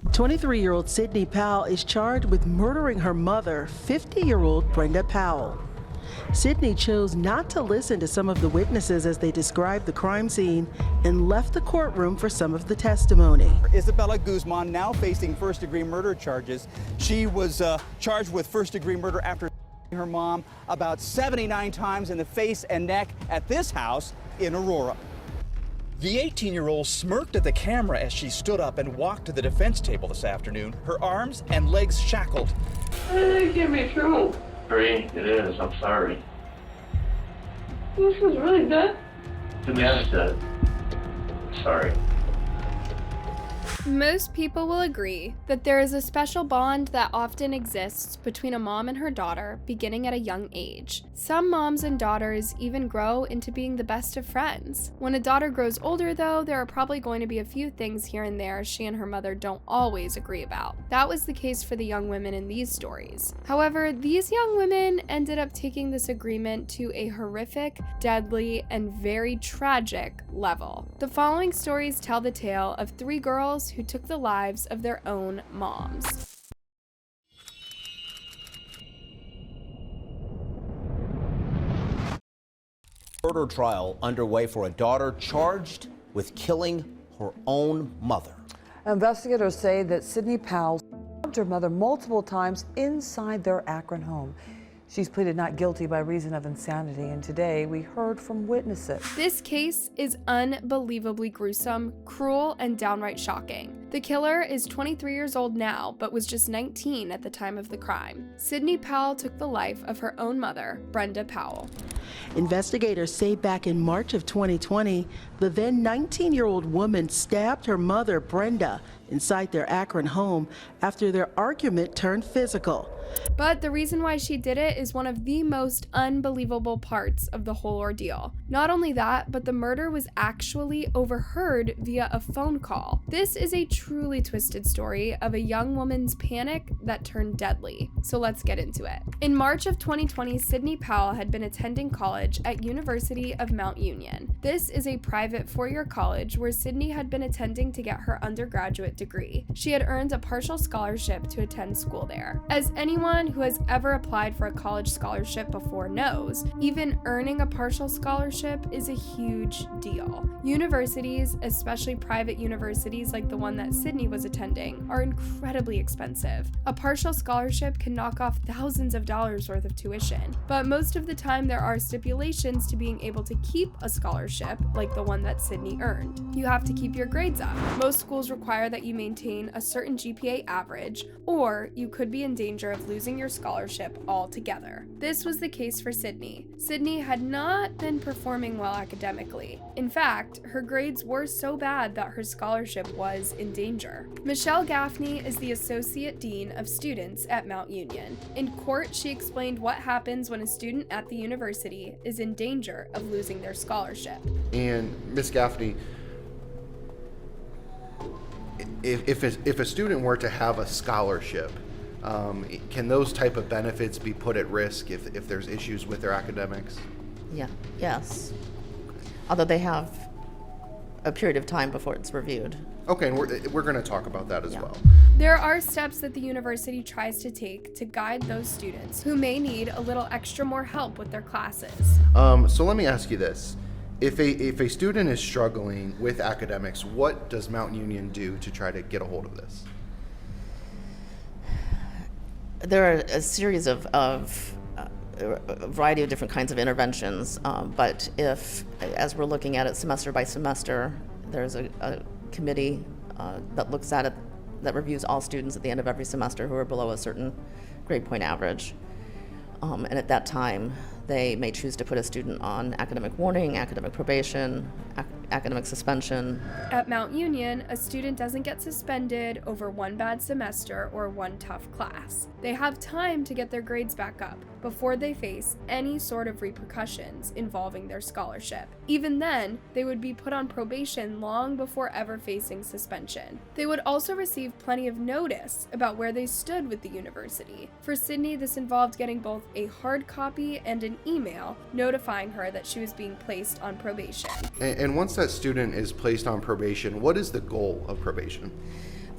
23-year-old Sydney Powell is charged with murdering her mother, 50-year-old Brenda Powell. Sydney chose not to listen to some of the witnesses as they described the crime scene and left the courtroom for some of the testimony. Isabella Guzman now facing first-degree murder charges. She was charged with first-degree murder after her mom about 79 times in the face and neck at this house in Aurora. The 18-year-old smirked at the camera as she stood up and walked to the defense table this afternoon, her arms and legs shackled. Why did they get me through? It is. I'm sorry. This is really good. Yes, good. Sorry. Most people will agree that there is a special bond that often exists between a mom and her daughter beginning at a young age. Some moms and daughters even grow into being the best of friends. When a daughter grows older though, there are probably going to be a few things here and there she and her mother don't always agree about. That was the case for the young women in these stories. However, these young women ended up taking this agreement to a horrific, deadly, and very tragic level. The following stories tell the tale of three girls who took the lives of their own moms. Murder trial underway for a daughter charged with killing her own mother. Investigators say that Sydney Powell stabbed her mother multiple times inside their Akron home. She's pleaded not guilty by reason of insanity, and today we heard from witnesses. This case is unbelievably gruesome, cruel, and downright shocking. The killer is 23 years old now, but was just 19 at the time of the crime. Sydney Powell took the life of her own mother, Brenda Powell. Investigators say back in March of 2020, the then 19-year-old woman stabbed her mother, Brenda, inside their Akron home after their argument turned physical. But the reason why she did it is one of the most unbelievable parts of the whole ordeal. Not only that, but the murder was actually overheard via a phone call. This is a truly twisted story of a young woman's panic that turned deadly. So let's get into it. In March of 2020, Sydney Powell had been attending college at University of Mount Union. This is a private four-year college where Sydney had been attending to get her undergraduate degree. She had earned a partial scholarship to attend school there. As anyone who has ever applied for a college scholarship before knows, even earning a partial scholarship is a huge deal. Universities, especially private universities like the one that Sydney was attending, are incredibly expensive. A partial scholarship can knock off thousands of dollars worth of tuition, but most of the time there are stipulations to being able to keep a scholarship like the one that Sydney earned. You have to keep your grades up. Most schools require that you maintain a certain GPA average, or you could be in danger of losing your scholarship altogether. This was the case for Sydney. Sydney had not been performing well academically. In fact, her grades were so bad that her scholarship was in danger. Michelle Gaffney is the Associate Dean of Students at Mount Union. In court, she explained what happens when a student at the university is in danger of losing their scholarship. And Ms. Gaffney, if a student were to have a scholarship, can those type of benefits be put at risk if there's issues with their academics? Yes. Although they have a period of time before it's reviewed. Okay, and we're going to talk about that as well. There are steps that the university tries to take to guide those students who may need a little extra more help with their classes. So let me ask you this. If a student is struggling with academics, what does Mount Union do to try to get a hold of this? There are a series of a variety of different kinds of interventions, but if, as we're looking at it semester by semester, there's a committee that looks at it, that reviews all students at the end of every semester who are below a certain grade point average. And at that time, they may choose to put a student on academic warning, academic probation, academic suspension. At Mount Union, a student doesn't get suspended over one bad semester or one tough class. They have time to get their grades back up before they face any sort of repercussions involving their scholarship. Even then, they would be put on probation long before ever facing suspension. They would also receive plenty of notice about where they stood with the university. For Sydney, this involved getting both a hard copy and an email notifying her that she was being placed on probation. And once that student is placed on probation, what is the goal of probation?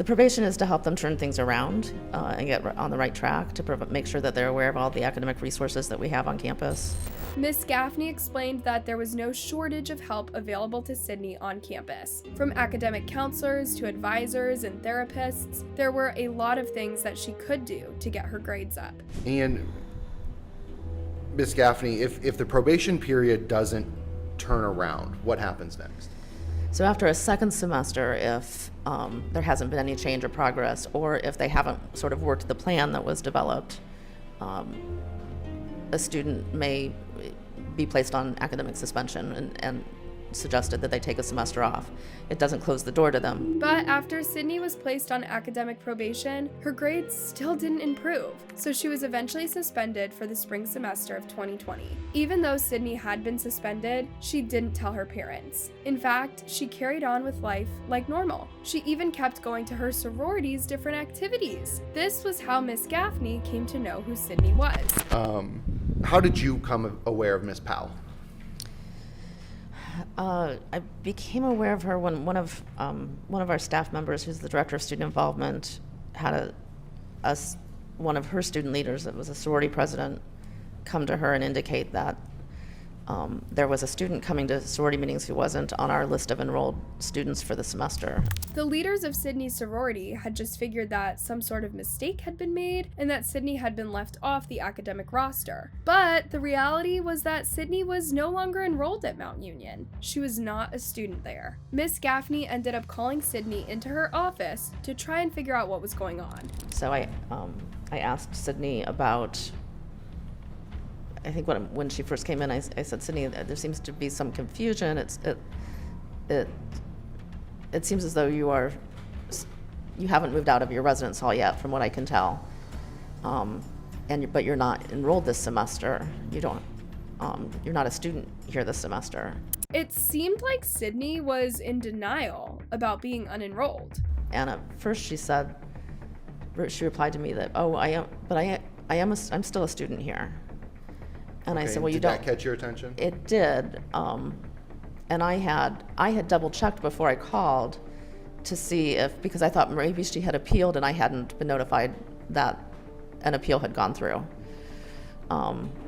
The probation is to help them turn things around and get on the right track, to make sure that they're aware of all the academic resources that we have on campus. Ms. Gaffney explained that there was no shortage of help available to Sydney on campus. From academic counselors to advisors and therapists, there were a lot of things that she could do to get her grades up. And Ms. Gaffney, if the probation period doesn't turn around, what happens next? So after a second semester, if there hasn't been any change or progress, or if they haven't sort of worked the plan that was developed, a student may be placed on academic suspension and suggested that they take a semester off. It doesn't close the door to them. But after Sydney was placed on academic probation, her grades still didn't improve, so she was eventually suspended for the spring semester of 2020. Even though Sydney had been suspended, she didn't tell her parents. In fact, she carried on with life like normal. She even kept going to her sorority's different activities. This was how Miss Gaffney came to know who Sydney was. How did you come aware of Miss Powell? I became aware of her when one of our staff members, who's the director of student involvement, had one of her student leaders, that was a sorority president, come to her and indicate that there was a student coming to sorority meetings who wasn't on our list of enrolled students for the semester. The leaders of Sydney's sorority had just figured that some sort of mistake had been made and that Sydney had been left off the academic roster. But the reality was that Sydney was no longer enrolled at Mount Union. She was not a student there. Miss Gaffney ended up calling Sydney into her office to try and figure out what was going on. So I asked Sydney about, I think when she first came in, I said, Sydney, there seems to be some confusion. It seems as though you haven't moved out of your residence hall yet, from what I can tell. But you're not enrolled this semester. You're not a student here this semester. It seemed like Sydney was in denial about being unenrolled. And at first she replied to me that, oh, I am, but I'm still a student here. And Okay, I said, well, you did don't. that catch your attention? It did. And I had double checked before I called to see because I thought maybe she had appealed and I hadn't been notified that an appeal had gone through.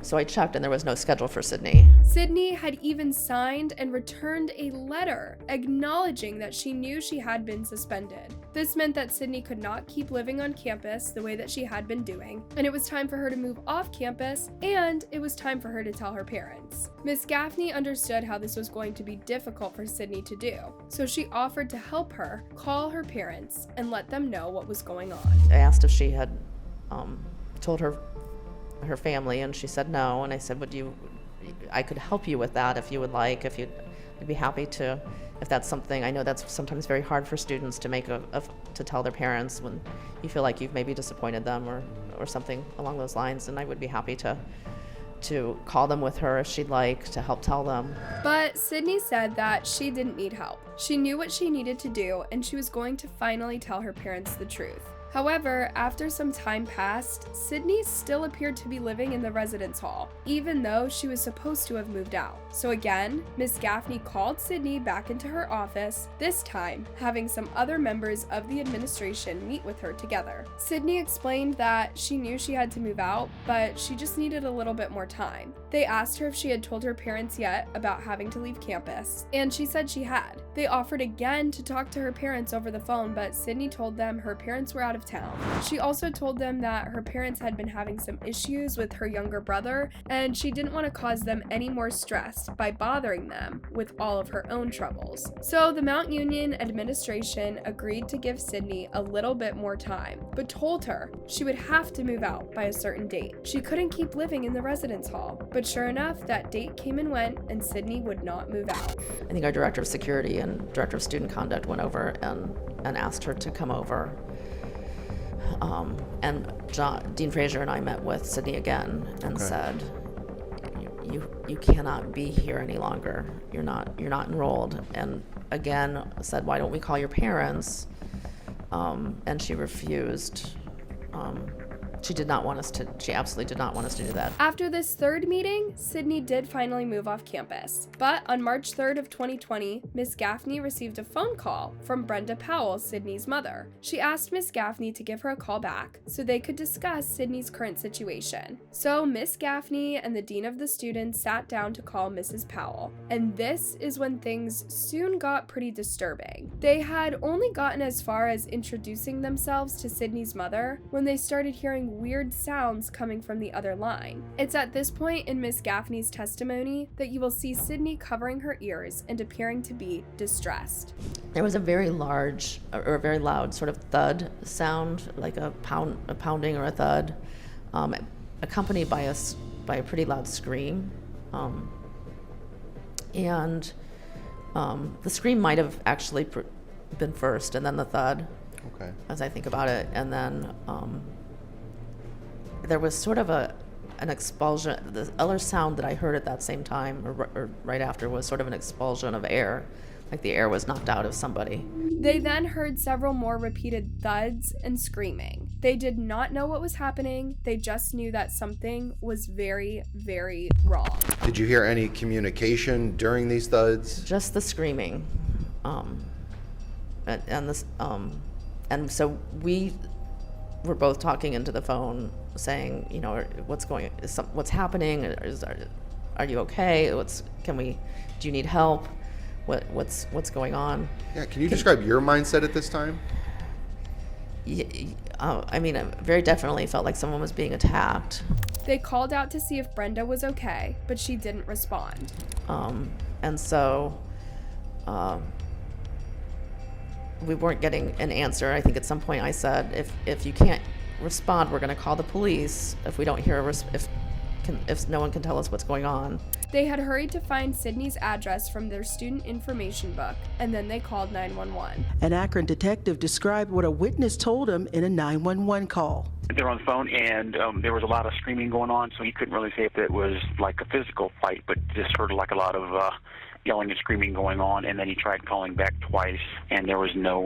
So I checked and there was no schedule for Sydney. Sydney had even signed and returned a letter acknowledging that she knew she had been suspended. This meant that Sydney could not keep living on campus the way that she had been doing, and it was time for her to move off campus, and it was time for her to tell her parents. Miss Gaffney understood how this was going to be difficult for Sydney to do, so she offered to help her call her parents and let them know what was going on. I asked if she had told her family, and she said no. And I said, I could help you with that if you would like, I'd be happy to, if that's something. I know that's sometimes very hard for students to to tell their parents when you feel like you've maybe disappointed them or something along those lines, and I would be happy to call them with her if she'd like, to help tell them. But Sydney said that she didn't need help. She knew what she needed to do, and she was going to finally tell her parents the truth. However, after some time passed, Sydney still appeared to be living in the residence hall, even though she was supposed to have moved out. So again, Miss Gaffney called Sydney back into her office, this time having some other members of the administration meet with her together. Sydney explained that she knew she had to move out, but she just needed a little bit more time. They asked her if she had told her parents yet about having to leave campus, and she said she had. They offered again to talk to her parents over the phone, but Sydney told them her parents were out of town. She also told them that her parents had been having some issues with her younger brother, and she didn't want to cause them any more stress by bothering them with all of her own troubles. So the Mount Union administration agreed to give Sydney a little bit more time, but told her she would have to move out by a certain date. She couldn't keep living in the residence hall, but sure enough, that date came and went, and Sydney would not move out. I think our director of security and director of student conduct went over and asked her to come over. And Dean Fraser and I met with Sydney again and said, you cannot be here any longer. You're not enrolled. And again said, why don't we call your parents? And she refused she absolutely did not want us to do that. After this third meeting, Sydney did finally move off campus. But on March 3rd of 2020, Miss Gaffney received a phone call from Brenda Powell, Sydney's mother. She asked Miss Gaffney to give her a call back so they could discuss Sydney's current situation. So Miss Gaffney and the dean of the students sat down to call Mrs. Powell. And this is when things soon got pretty disturbing. They had only gotten as far as introducing themselves to Sydney's mother when they started hearing weird sounds coming from the other line. It's at this point in Miss Gaffney's testimony that you will see Sydney covering her ears and appearing to be distressed. There was a very large or a very loud sort of thud sound, like a pounding or a thud, accompanied by a pretty loud scream. And the scream might have actually been first, and then the thud. Okay. As I think about it, and then there was sort of an expulsion. The other sound that I heard at that same time, or right after, was sort of an expulsion of air, like the air was knocked out of somebody. They then heard several more repeated thuds and screaming. They did not know what was happening. They just knew that something was very, very wrong. Did you hear any communication during these thuds? Just the screaming, and so we were both talking into the phone, saying, you know, what's happening? Are you okay? Do you need help? What's going on? Yeah, can you describe your mindset at this time? I mean, I very definitely felt like someone was being attacked. They called out to see if Brenda was okay, but she didn't respond. And so we weren't getting an answer. I think at some point I said, if you can't respond, we're going to call the police if we don't hear if no one can tell us what's going on. They had hurried to find Sydney's address from their student information book, and then they called 911. An Akron detective described what a witness told him in a 911 call. They were on the phone, and there was a lot of screaming going on, so he couldn't really say if it was like a physical fight, but just heard like a lot of yelling and screaming going on. And then he tried calling back twice, and there was no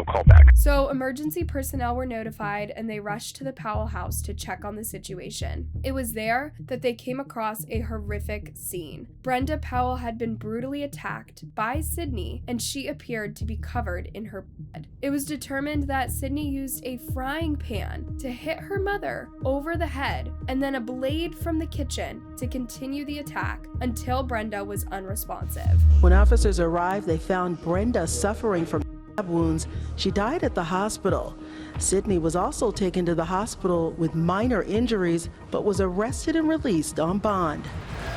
call back. So emergency personnel were notified, and they rushed to the Powell house to check on the situation. It was there that they came across a horrific scene. Brenda Powell had been brutally attacked by Sydney, and she appeared to be covered in her blood. It was determined that Sydney used a frying pan to hit her mother over the head, and then a blade from the kitchen to continue the attack until Brenda was unresponsive. When officers arrived, they found Brenda suffering from wounds. She died at the hospital. Sydney was also taken to the hospital with minor injuries, but was arrested and released on bond.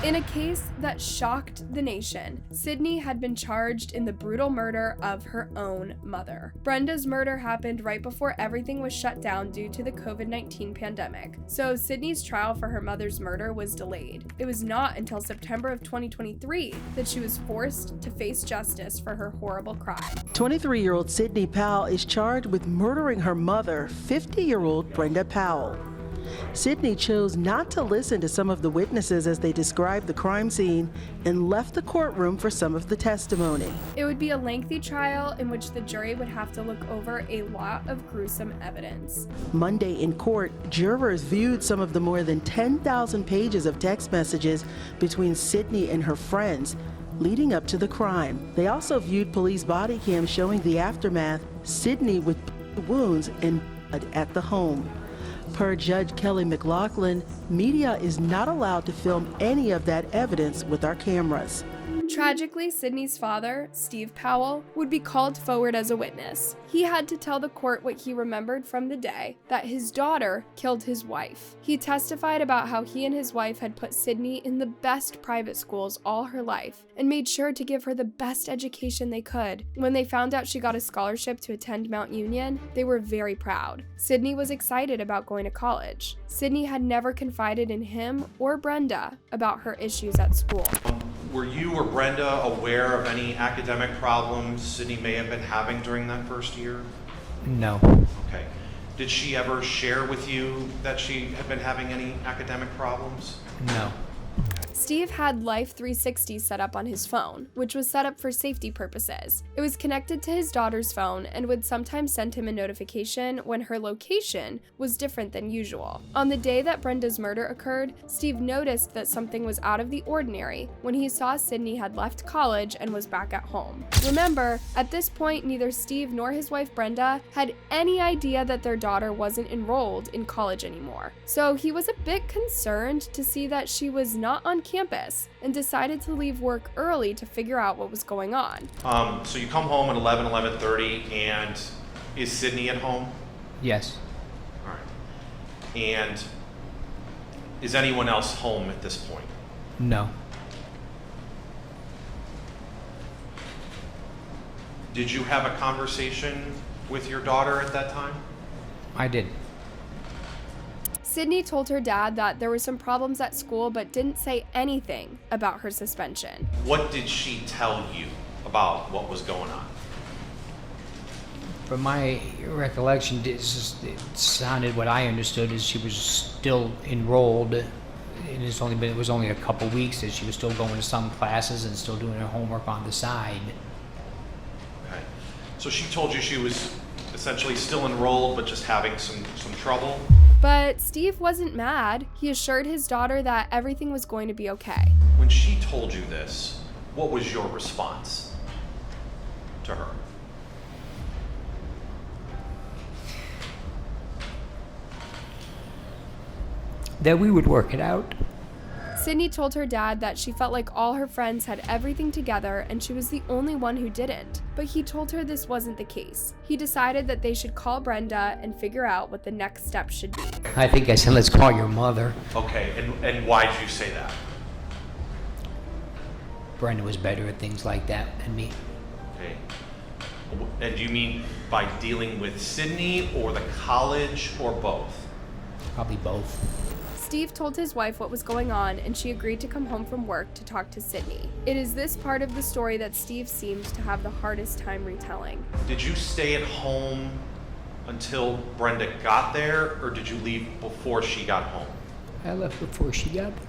In a case that shocked the nation, Sydney had been charged in the brutal murder of her own mother. Brenda's murder happened right before everything was shut down due to the COVID-19 pandemic, so Sydney's trial for her mother's murder was delayed. It was not until September of 2023 that she was forced to face justice for her horrible crime. 23-year-old Sydney Powell is charged with murdering her mother, 50-year-old Brenda Powell. Sydney chose not to listen to some of the witnesses as they described the crime scene and left the courtroom for some of the testimony. It would be a lengthy trial in which the jury would have to look over a lot of gruesome evidence. Monday in court, jurors viewed some of the more than 10,000 pages of text messages between Sydney and her friends leading up to the crime. They also viewed police body cams showing the aftermath, Sydney with wounds and blood at the home. Per Judge Kelly McLaughlin, media is not allowed to film any of that evidence with our cameras. Tragically, Sydney's father, Steve Powell, would be called forward as a witness. He had to tell the court what he remembered from the day, that his daughter killed his wife. He testified about how he and his wife had put Sydney in the best private schools all her life and made sure to give her the best education they could. When they found out she got a scholarship to attend Mount Union, they were very proud. Sydney was excited about going to college. Sydney had never confided in him or Brenda about her issues at school. Were you or Brenda aware of any academic problems Sydney may have been having during that first year? No. Okay. Did she ever share with you that she had been having any academic problems? No. Steve had Life 360 set up on his phone, which was set up for safety purposes. It was connected to his daughter's phone and would sometimes send him a notification when her location was different than usual. On the day that Brenda's murder occurred, Steve noticed that something was out of the ordinary when he saw Sydney had left college and was back at home. Remember, at this point, neither Steve nor his wife Brenda had any idea that their daughter wasn't enrolled in college anymore. So he was a bit concerned to see that she was not on campus and decided to leave work early to figure out what was going on. So you come home at 11:30, and is Sydney at home? Yes. All right. And is anyone else home at this point? No. Did you have a conversation with your daughter at that time? I did. Sydney told her dad that there were some problems at school but didn't say anything about her suspension. What did she tell you about what was going on? From my recollection, it sounded, what I understood is she was still enrolled. It was only a couple weeks that she was still going to some classes and still doing her homework on the side. Okay. So she told you she was essentially still enrolled but just having some trouble? But Steve wasn't mad. He assured his daughter that everything was going to be okay. When she told you this, what was your response to her? That we would work it out. Sydney told her dad that she felt like all her friends had everything together and she was the only one who didn't. But he told her this wasn't the case. He decided that they should call Brenda and figure out what the next step should be. I think I said, let's call your mother. Okay, and why did you say that? Brenda was better at things like that than me. Okay. And do you mean by dealing with Sydney or the college or both? Probably both. Steve told his wife what was going on and she agreed to come home from work to talk to Sydney. It is this part of the story that Steve seemed to have the hardest time retelling. Did you stay at home until Brenda got there, or did you leave before she got home? I left before she got there.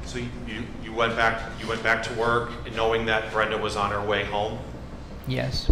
So you went back to work knowing that Brenda was on her way home? Yes.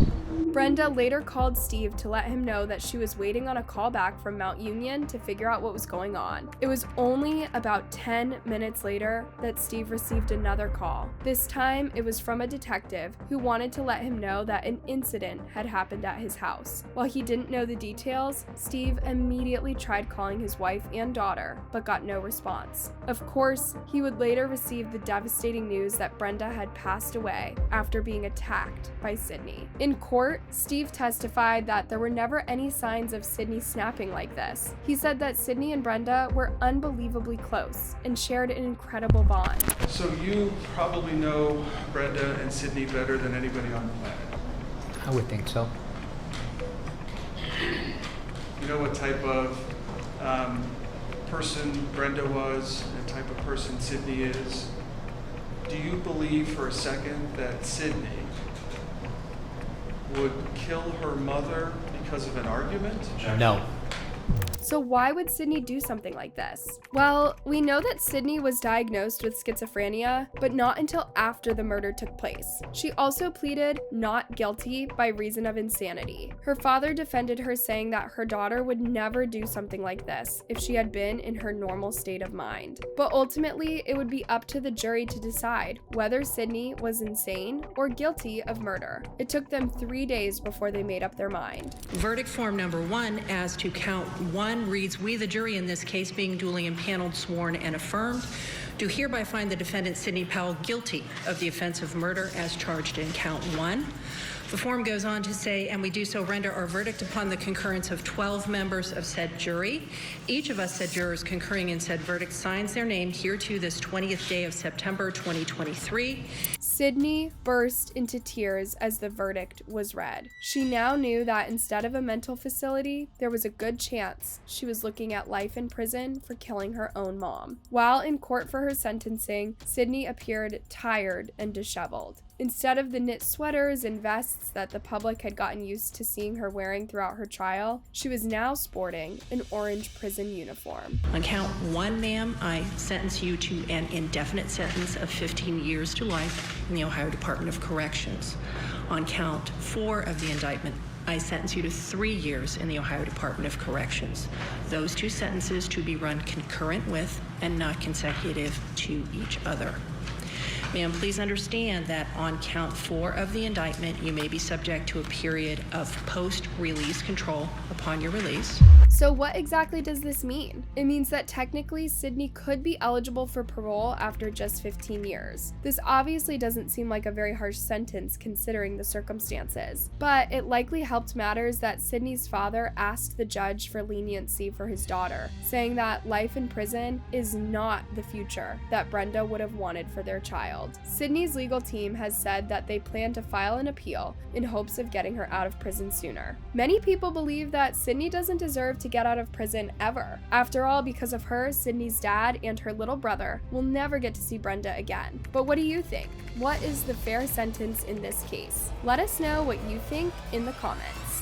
Brenda later called Steve to let him know that she was waiting on a call back from Mount Union to figure out what was going on. It was only about 10 minutes later that Steve received another call. This time, it was from a detective who wanted to let him know that an incident had happened at his house. While he didn't know the details, Steve immediately tried calling his wife and daughter, but got no response. Of course, he would later receive the devastating news that Brenda had passed away after being attacked by Sydney. In court, Steve testified that there were never any signs of Sydney snapping like this. He said that Sydney and Brenda were unbelievably close and shared an incredible bond. So you probably know Brenda and Sydney better than anybody on the planet. I would think so. You know what type of person Brenda was and type of person Sydney is? Do you believe for a second that Sydney would kill her mother because of an argument? No. So why would Sydney do something like this? Well, we know that Sydney was diagnosed with schizophrenia, but not until after the murder took place. She also pleaded not guilty by reason of insanity. Her father defended her, saying that her daughter would never do something like this if she had been in her normal state of mind. But ultimately, it would be up to the jury to decide whether Sydney was insane or guilty of murder. It took them 3 days before they made up their mind. Verdict form number 1 as to count 1 reads, "We, the jury in this case, being duly impaneled, sworn, and affirmed, do hereby find the defendant Sydney Powell guilty of the offense of murder as charged in count 1. The form goes on to say, and we do so render our verdict upon the concurrence of 12 members of said jury. Each of us said jurors concurring in said verdict signs their name hereto this 20th day of September 2023. Sydney burst into tears as the verdict was read. She now knew that instead of a mental facility, there was a good chance she was looking at life in prison for killing her own mom. While in court for her sentencing, Sydney appeared tired and disheveled. Instead of the knit sweaters and vests that the public had gotten used to seeing her wearing throughout her trial, she was now sporting an orange prison uniform. On count 1, ma'am, I sentence you to an indefinite sentence of 15 years to life in the Ohio Department of Corrections. On count 4 of the indictment, I sentence you to 3 years in the Ohio Department of Corrections. Those 2 sentences to be run concurrent with and not consecutive to each other. Ma'am, please understand that on count 4 of the indictment, you may be subject to a period of post-release control upon your release. So what exactly does this mean? It means that technically Sydney could be eligible for parole after just 15 years. This obviously doesn't seem like a very harsh sentence considering the circumstances, but it likely helped matters that Sydney's father asked the judge for leniency for his daughter, saying that life in prison is not the future that Brenda would have wanted for their child. Sydney's legal team has said that they plan to file an appeal in hopes of getting her out of prison sooner. Many people believe that Sydney doesn't deserve to get out of prison ever. After all, because of her, Sydney's dad and her little brother will never get to see Brenda again. But what do you think? What is the fair sentence in this case? Let us know what you think in the comments.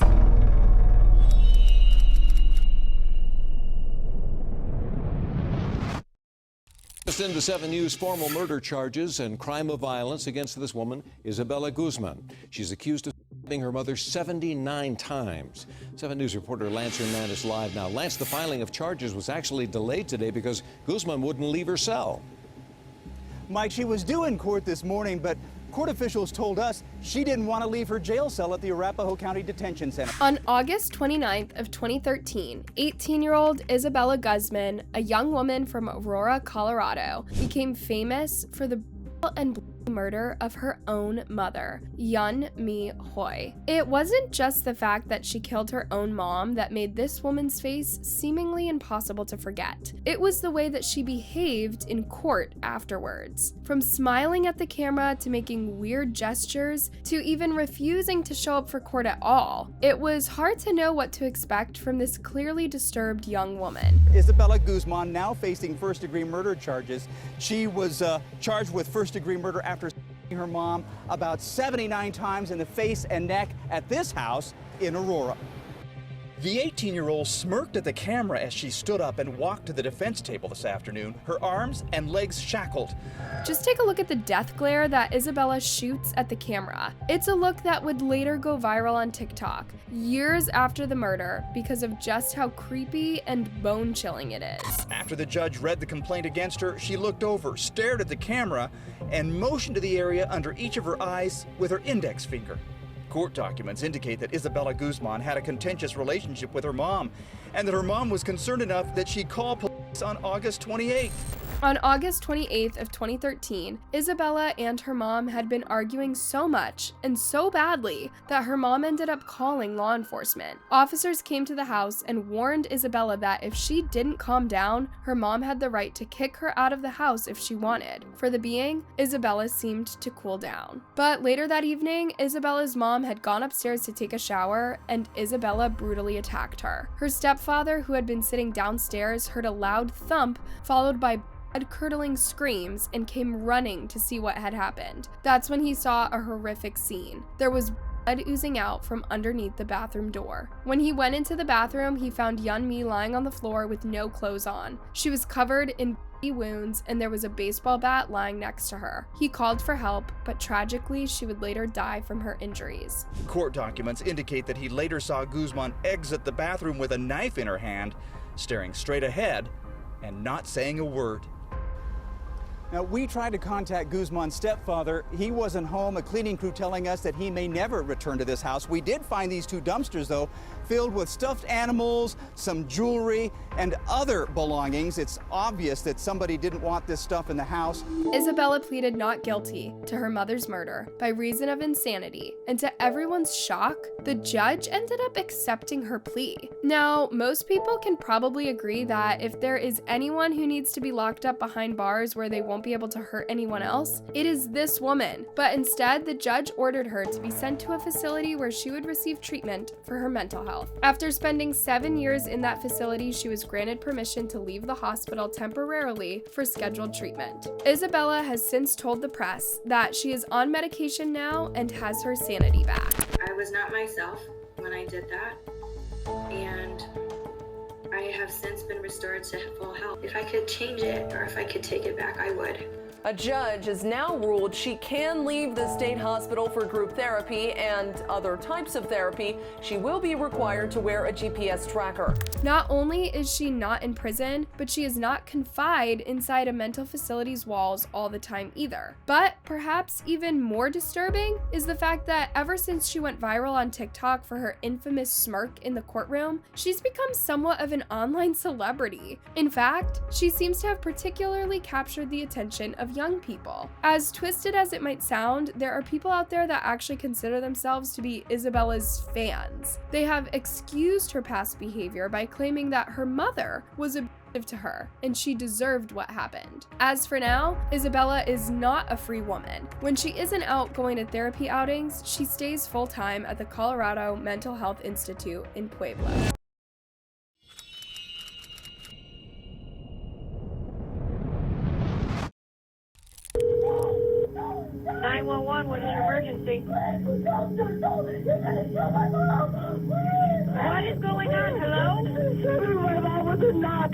Just into 7 News, formal murder charges and crime of violence against this woman, Isabella Guzman. She's accused of stabbing her mother 79 times. 7 News reporter Lance Hernandez live now. Lance, the filing of charges was actually delayed today because Guzman wouldn't leave her cell. Mike, she was due in court this morning, but court officials told us she didn't want to leave her jail cell at the Arapahoe County Detention Center. On August 29th of 2013, 18-year-old Isabella Guzman, a young woman from Aurora, Colorado, became famous for the brutal and bloody murder of her own mother, Yeon Mi Hoi. It wasn't just the fact that she killed her own mom that made this woman's face seemingly impossible to forget. It was the way that she behaved in court afterwards. From smiling at the camera to making weird gestures to even refusing to show up for court at all. It was hard to know what to expect from this clearly disturbed young woman. Isabella Guzman now facing first-degree murder charges. She was charged with first-degree murder after her mom about 79 times in the face and neck at this house in Aurora. The 18-year-old smirked at the camera as she stood up and walked to the defense table this afternoon, her arms and legs shackled. Just take a look at the death glare that Isabella shoots at the camera. It's a look that would later go viral on TikTok, years after the murder, because of just how creepy and bone-chilling it is. After the judge read the complaint against her, she looked over, stared at the camera, and motioned to the area under each of her eyes with her index finger. Court documents indicate that Isabella Guzman had a contentious relationship with her mom, and that her mom was concerned enough that she called police on August 28th. On August 28th of 2013, Isabella and her mom had been arguing so much and so badly that her mom ended up calling law enforcement. Officers came to the house and warned Isabella that if she didn't calm down, her mom had the right to kick her out of the house if she wanted. For the being, Isabella seemed to cool down. But later that evening, Isabella's mom had gone upstairs to take a shower, and Isabella brutally attacked her. Her stepfather, who had been sitting downstairs, heard a loud thump followed by blood-curdling screams and came running to see what had happened. That's when he saw a horrific scene. There was blood oozing out from underneath the bathroom door. When he went into the bathroom, he found Yeon Mi lying on the floor with no clothes on. She was covered in wounds, and there was a baseball bat lying next to her. He called for help, but tragically, she would later die from her injuries. Court documents indicate that he later saw Guzman exit the bathroom with a knife in her hand, staring straight ahead and not saying a word. Now, we tried to contact Guzman's stepfather. He wasn't home. A cleaning crew telling us that he may never return to this house. We did find these 2 dumpsters, though, filled with stuffed animals, some jewelry, and other belongings. It's obvious that somebody didn't want this stuff in the house. Isabella pleaded not guilty to her mother's murder by reason of insanity, and to everyone's shock, the judge ended up accepting her plea. Now, most people can probably agree that if there is anyone who needs to be locked up behind bars where they won't won't be able to hurt anyone else, it is this woman. But instead, the judge ordered her to be sent to a facility where she would receive treatment for her mental health. After spending 7 years in that facility, she was granted permission to leave the hospital temporarily for scheduled treatment. Isabella has since told the press that she is on medication now and has her sanity back. I was not myself when I did that, and I have since been restored to full health. If I could change it or if I could take it back, I would. A judge has now ruled she can leave the state hospital for group therapy and other types of therapy. She will be required to wear a GPS tracker. Not only is she not in prison, but she is not confined inside a mental facility's walls all the time either. But perhaps even more disturbing is the fact that ever since she went viral on TikTok for her infamous smirk in the courtroom, she's become somewhat of an online celebrity. In fact, she seems to have particularly captured the attention of young people. As twisted as it might sound, there are people out there that actually consider themselves to be Isabella's fans. They have excused her past behavior by claiming that her mother was abusive to her and she deserved what happened. As for now, Isabella is not a free woman. When she isn't out going to therapy outings, she stays full-time at the Colorado Mental Health Institute in Pueblo. 911, what is your emergency? What is going on? Hello? My mom was a knife.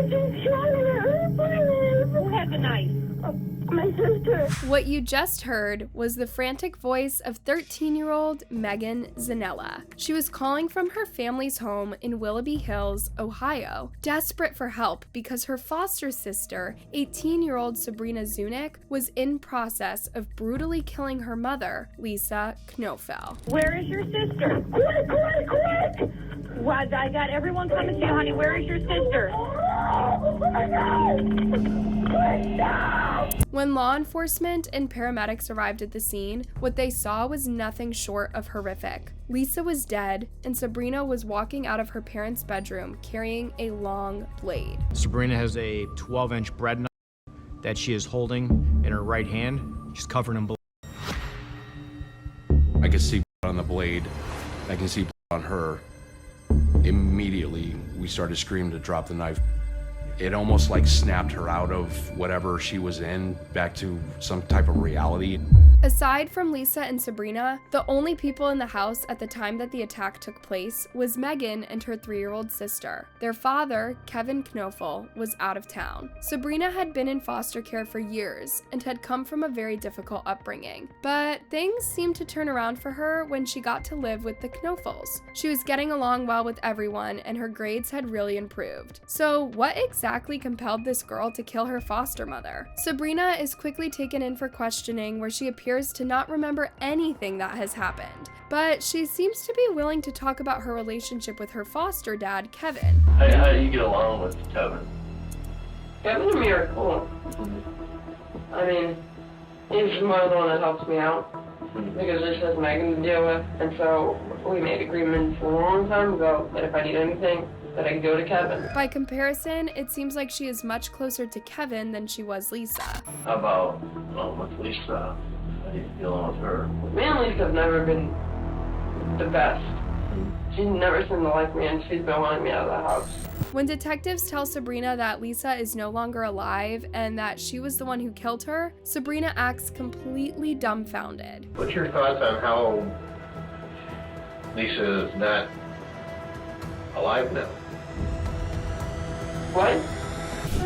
She's shot her. Who had the knife? My sister. What you just heard was the frantic voice of 13-year-old Megan Zanella. She was calling from her family's home in Willoughby Hills, Ohio, desperate for help because her foster sister, 18-year-old Sabrina Zunick, was in process of brutally killing her mother, Lisa Knoefel. Where is your sister? Quick! What? I got everyone coming to you, honey. Where is your sister? When law enforcement and paramedics arrived at the scene, what they saw was nothing short of horrific. Lisa was dead, and Sabrina was walking out of her parents' bedroom carrying a long blade. Sabrina has a 12-inch bread knife that she is holding in her right hand. She's covered in blood. I can see blood on the blade. I can see blood on her. Immediately, we started screaming to drop the knife. It almost like snapped her out of whatever she was in back to some type of reality. Aside from Lisa and Sabrina, the only people in the house at the time that the attack took place was Megan and her 3-year-old sister. Their father, Kevin Knoefel, was out of town. Sabrina had been in foster care for years and had come from a very difficult upbringing. But things seemed to turn around for her when she got to live with the Knoefels. She was getting along well with everyone and her grades had really improved. So what exactly compelled this girl to kill her foster mother? Sabrina is quickly taken in for questioning where she appears to not remember anything that has happened, but she seems to be willing to talk about her relationship with her foster dad, Kevin. How do you get along with Kevin? Kevin and me are cool. I mean, he's more the one that helps me out because this has Megan to deal with, and so we made agreements a long time ago that if I need anything, that I can go to Kevin. By comparison, it seems like she is much closer to Kevin than she was Lisa. How about with Lisa? How are you dealing with her? Me and Lisa have never been the best. She's never seemed to like me, and she's been wanting me out of the house. When detectives tell Sabrina that Lisa is no longer alive and that she was the one who killed her, Sabrina acts completely dumbfounded. What's your thoughts on how Lisa is not alive now? What?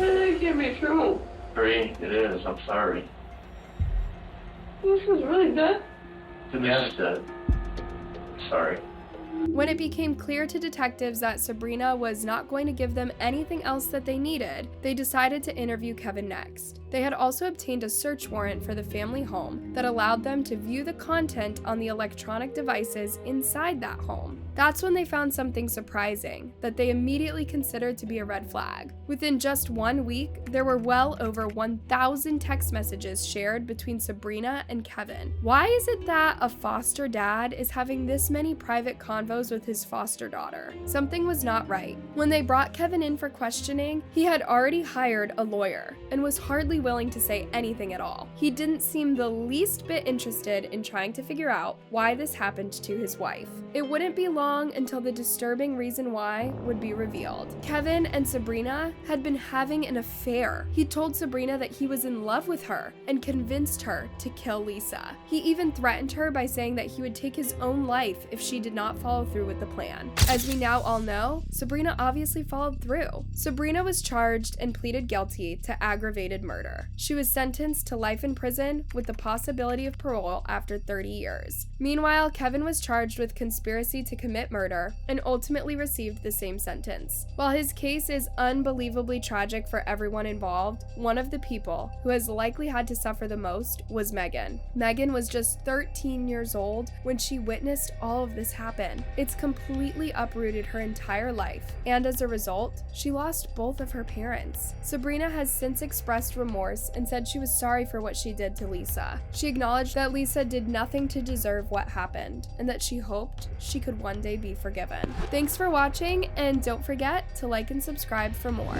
It can't be true. Bree, it is. I'm sorry. Lisa's really dead? Yes, dead. Sorry. When it became clear to detectives that Sabrina was not going to give them anything else that they needed, they decided to interview Kevin next. They had also obtained a search warrant for the family home that allowed them to view the content on the electronic devices inside that home. That's when they found something surprising that they immediately considered to be a red flag. Within just 1 week, there were well over 1,000 text messages shared between Sabrina and Kevin. Why is it that a foster dad is having this many private convos with his foster daughter? Something was not right. When they brought Kevin in for questioning, he had already hired a lawyer and was hardly willing to say anything at all. He didn't seem the least bit interested in trying to figure out why this happened to his wife. It wouldn't be long until the disturbing reason why would be revealed. Kevin and Sabrina had been having an affair. He told Sabrina that he was in love with her and convinced her to kill Lisa. He even threatened her by saying that he would take his own life if she did not follow through with the plan. As we now all know, Sabrina obviously followed through. Sabrina was charged and pleaded guilty to aggravated murder. She was sentenced to life in prison with the possibility of parole after 30 years. Meanwhile, Kevin was charged with conspiracy to commit murder and ultimately received the same sentence. While his case is unbelievably tragic for everyone involved, one of the people who has likely had to suffer the most was Megan. Megan was just 13 years old when she witnessed all of this happen. It's completely uprooted her entire life, and as a result, she lost both of her parents. Sabrina has since expressed remorse and said she was sorry for what she did to Lisa. She acknowledged that Lisa did nothing to deserve what happened, and that she hoped she could one day be forgiven. Thanks for watching, and don't forget to like and subscribe for more.